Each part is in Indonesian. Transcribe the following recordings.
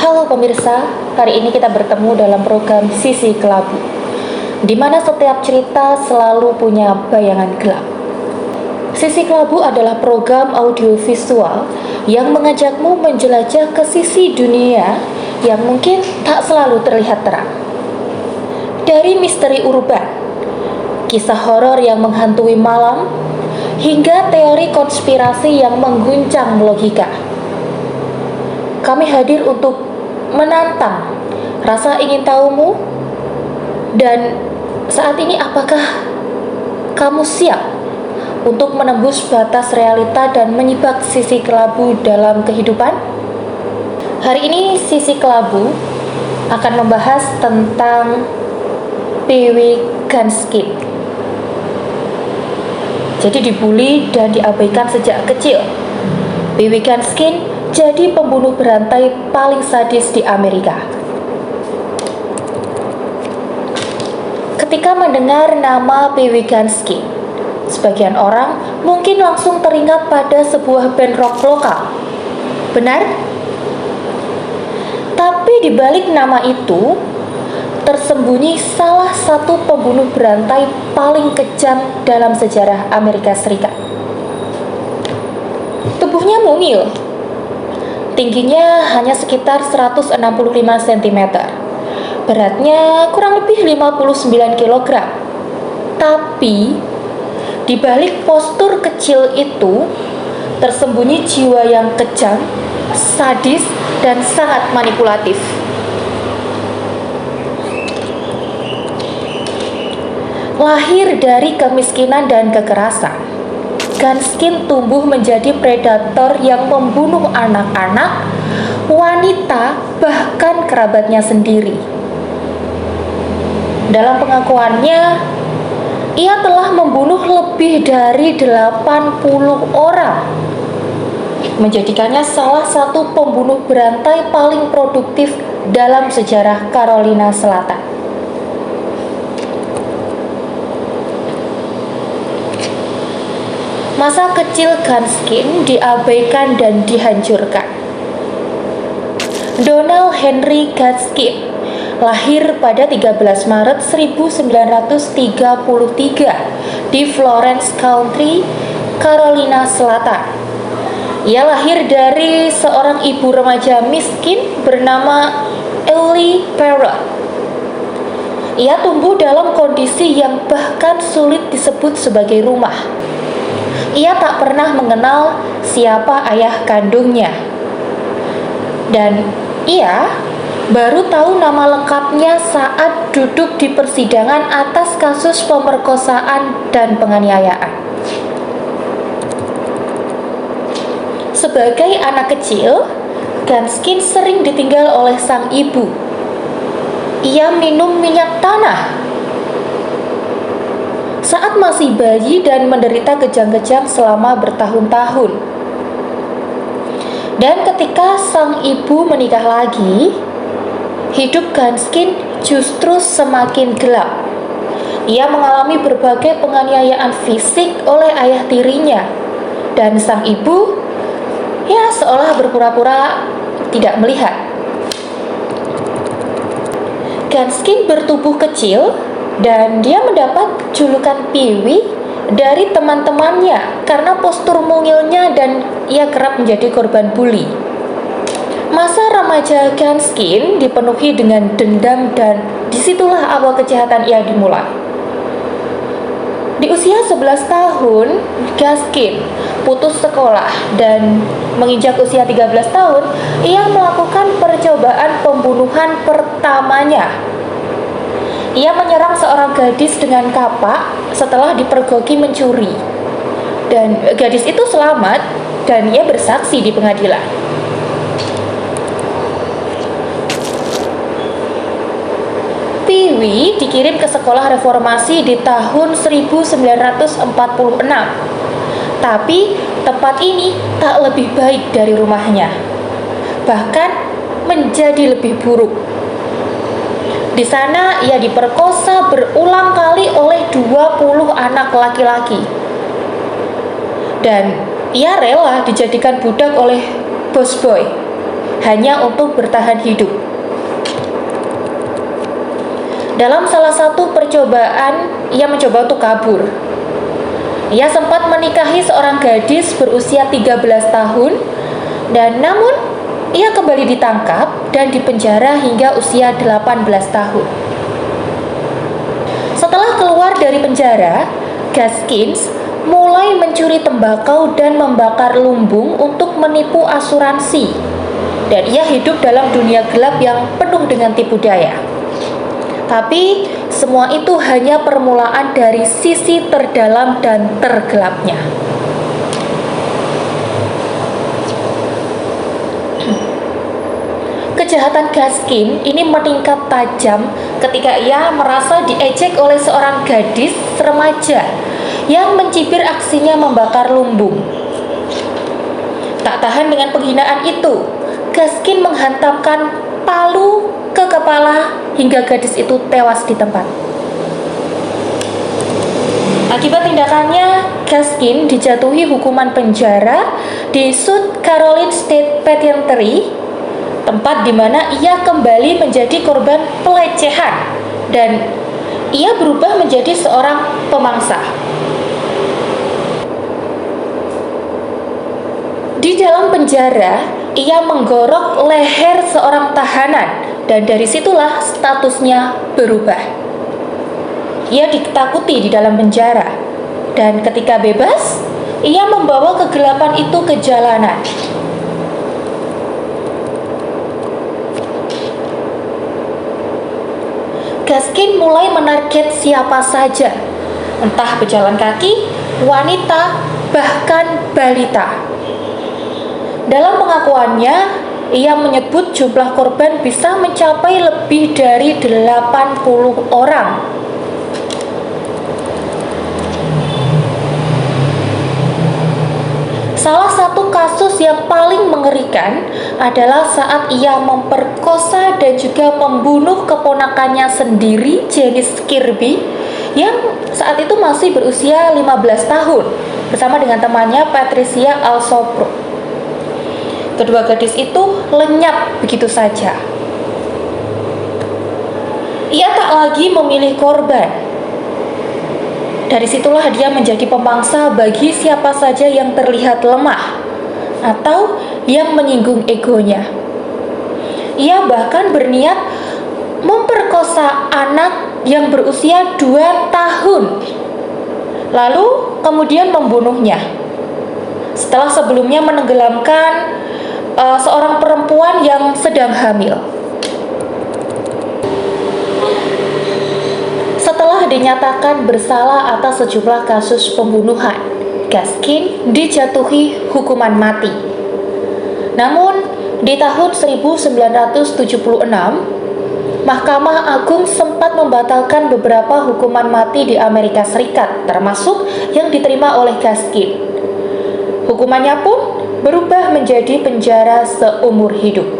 Halo pemirsa, hari ini kita bertemu dalam program Sisi Kelabu, di mana setiap cerita selalu punya bayangan gelap. Sisi Kelabu adalah program audiovisual yang mengajakmu menjelajah ke sisi dunia yang mungkin tak selalu terlihat terang. Dari misteri urban, kisah horor yang menghantui malam, hingga teori konspirasi yang mengguncang logika. Kami hadir untuk menantang rasa ingin tahumu. Dan saat ini apakah kamu siap untuk menembus batas realita dan menyibak sisi kelabu dalam kehidupan? Hari ini Sisi Kelabu akan membahas tentang Pee-wee Ganskin. Jadi dibully dan diabaikan sejak kecil. Pee-wee Ganskin jadi pembunuh berantai paling sadis di Amerika. Ketika mendengar nama Pee-wee Ganskin, sebagian orang mungkin langsung teringat pada sebuah band rock lokal. Benar? Tapi di balik nama itu tersembunyi salah satu pembunuh berantai paling kejam dalam sejarah Amerika Serikat. Tubuhnya mungil, tingginya hanya sekitar 165 cm, beratnya kurang lebih 59 kg. Tapi di balik postur kecil itu tersembunyi jiwa yang kejam, sadis, dan sangat manipulatif. Lahir dari kemiskinan dan kekerasan, Ganskin tumbuh menjadi predator yang membunuh anak-anak, wanita, bahkan kerabatnya sendiri. Dalam pengakuannya, ia telah membunuh lebih dari 80 orang, menjadikannya salah satu pembunuh berantai paling produktif dalam sejarah Carolina Selatan. Masa kecil Ganskin diabaikan dan dihancurkan. Donald Henry Ganskin lahir pada 13 Maret 1933 di Florence County, Carolina Selatan. Ia lahir dari seorang ibu remaja miskin bernama Ellie Parrott. Ia tumbuh dalam kondisi yang bahkan sulit disebut sebagai rumah. Ia tak pernah mengenal siapa ayah kandungnya. Dan ia baru tahu nama lengkapnya saat duduk di persidangan atas kasus pemerkosaan dan penganiayaan. Sebagai anak kecil, Ganskin sering ditinggal oleh sang ibu. Ia minum minyak tanah saat masih bayi dan menderita kejang-kejang selama bertahun-tahun. Dan ketika sang ibu menikah lagi, hidup Ganskin justru semakin gelap. Ia mengalami berbagai penganiayaan fisik oleh ayah tirinya, dan sang ibu seolah berpura-pura tidak melihat. Ganskin bertubuh kecil dan dia mendapat julukan Pee-wee dari teman-temannya karena postur mungilnya, dan ia kerap menjadi korban bully. Masa remaja Ganskin dipenuhi dengan dendam, dan disitulah awal kejahatan ia dimulai. Di usia 11 tahun, Ganskin putus sekolah, dan menginjak usia 13 tahun, ia melakukan percobaan pembunuhan pertamanya. Ia menyerang seorang gadis dengan kapak setelah dipergoki mencuri. Dan gadis itu selamat, dan ia bersaksi di pengadilan. Pee-wee dikirim ke sekolah reformasi di tahun 1946. Tapi tempat ini tak lebih baik dari rumahnya, bahkan menjadi lebih buruk. Di sana ia diperkosa berulang kali oleh 20 anak laki-laki. Dan ia rela dijadikan budak oleh bos boy. hanya untuk bertahan hidup. Dalam salah satu percobaan, ia mencoba untuk kabur. Ia sempat menikahi seorang gadis berusia 13 tahun, dan namun ia kembali ditangkap dan dipenjara hingga usia 18 tahun. Setelah keluar dari penjara, Gaskins mulai mencuri tembakau dan membakar lumbung untuk menipu asuransi. Dan ia hidup dalam dunia gelap yang penuh dengan tipu daya. Tapi semua itu hanya permulaan dari sisi terdalam dan tergelapnya. Kejahatan Gaskin ini meningkat tajam ketika ia merasa diejek oleh seorang gadis remaja yang mencibir aksinya membakar lumbung. Tak tahan dengan penghinaan itu, Gaskin menghantamkan palu ke kepala hingga gadis itu tewas di tempat. Akibat tindakannya, Gaskin dijatuhi hukuman penjara di South Carolina State Penitentiary, tempat di mana ia kembali menjadi korban pelecehan dan ia berubah menjadi seorang pemangsa. Di dalam penjara, ia menggorok leher seorang tahanan dan dari situlah statusnya berubah. Ia ditakuti di dalam penjara dan ketika bebas, ia membawa kegelapan itu ke jalanan. Gaskin mulai menarget siapa saja, entah pejalan kaki, wanita, bahkan balita. Dalam pengakuannya, ia menyebut jumlah korban bisa mencapai lebih dari 80 orang. Salah satu kasus yang paling mengerikan adalah saat ia memperkosa dan juga membunuh keponakannya sendiri, Janice Kirby, yang saat itu masih berusia 15 tahun, bersama dengan temannya Patricia Alsopro. Kedua gadis itu lenyap begitu saja. Ia tak lagi memilih korban. Dari situlah dia menjadi pemangsa bagi siapa saja yang terlihat lemah atau yang menyinggung egonya. Ia bahkan berniat memperkosa anak yang berusia 2 tahun, lalu kemudian membunuhnya. Setelah sebelumnya menenggelamkan seorang perempuan yang sedang hamil. Setelah dinyatakan bersalah atas sejumlah kasus pembunuhan, Gaskin dijatuhi hukuman mati. Namun, di tahun 1976, Mahkamah Agung sempat membatalkan beberapa hukuman mati di Amerika Serikat, termasuk yang diterima oleh Gaskin. Hukumannya pun berubah menjadi penjara seumur hidup.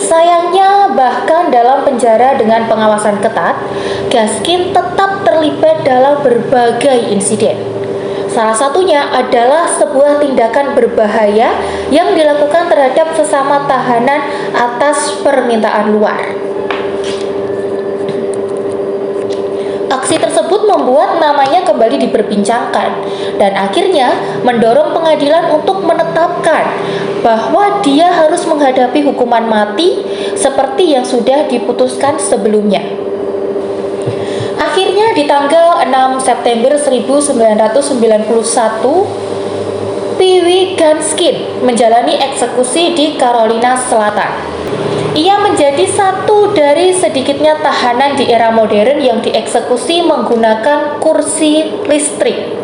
Sayangnya, bahkan dalam penjara dengan pengawasan ketat, Gaskin tetap terlibat dalam berbagai insiden. Salah satunya adalah sebuah tindakan berbahaya yang dilakukan terhadap sesama tahanan atas permintaan luar. Aksi tersebut membuat namanya kembali diperbincangkan dan akhirnya mendorong pengadilan untuk menetapkan bahwa dia harus menghadapi hukuman mati seperti yang sudah diputuskan sebelumnya. Akhirnya di tanggal 6 September 1991, Pee Gaskin menjalani eksekusi di Carolina Selatan. Ia menjadi satu dari sedikitnya tahanan di era modern yang dieksekusi menggunakan kursi listrik.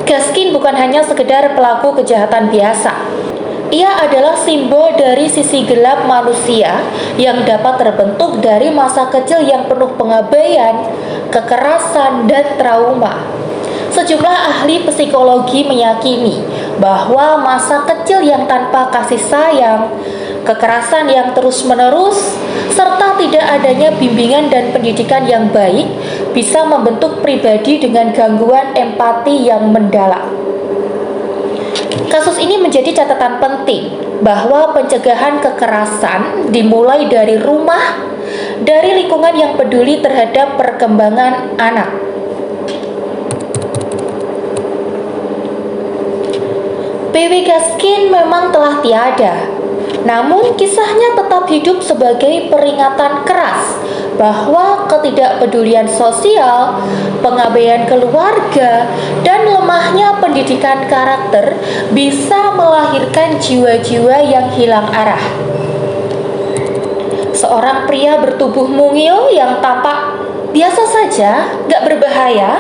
Gaskin bukan hanya sekedar pelaku kejahatan biasa. Ia adalah simbol dari sisi gelap manusia yang dapat terbentuk dari masa kecil yang penuh pengabaian, kekerasan, dan trauma. Sejumlah ahli psikologi meyakini bahwa masa kecil yang tanpa kasih sayang, kekerasan yang terus-menerus, serta tidak adanya bimbingan dan pendidikan yang baik bisa membentuk pribadi dengan gangguan empati yang mendalam. Kasus ini menjadi catatan penting bahwa pencegahan kekerasan dimulai dari rumah, dari lingkungan yang peduli terhadap perkembangan anak. PW Gaskin memang telah tiada, namun kisahnya tetap hidup sebagai peringatan keras bahwa ketidakpedulian sosial, pengabaian keluarga, dan lemahnya pendidikan karakter bisa melahirkan jiwa-jiwa yang hilang arah. Seorang pria bertubuh mungil yang tampak biasa saja, gak berbahaya,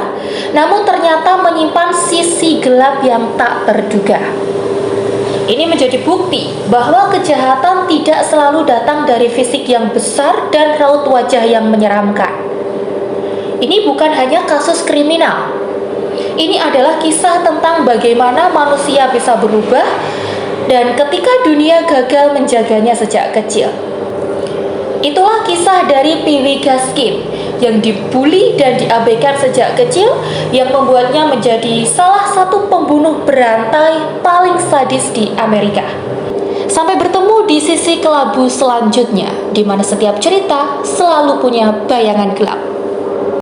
namun ternyata menyimpan sisi gelap yang tak terduga. Ini menjadi bukti bahwa kejahatan tidak selalu datang dari fisik yang besar dan raut wajah yang menyeramkan. Ini bukan hanya kasus kriminal. Ini adalah kisah tentang bagaimana manusia bisa berubah dan ketika dunia gagal menjaganya sejak kecil. Itulah kisah dari PW Gaskin yang dibully dan diabaikan sejak kecil, yang membuatnya menjadi salah satu pembunuh berantai paling sadis di Amerika. Sampai bertemu di sisi kelabu selanjutnya, di mana setiap cerita selalu punya bayangan gelap.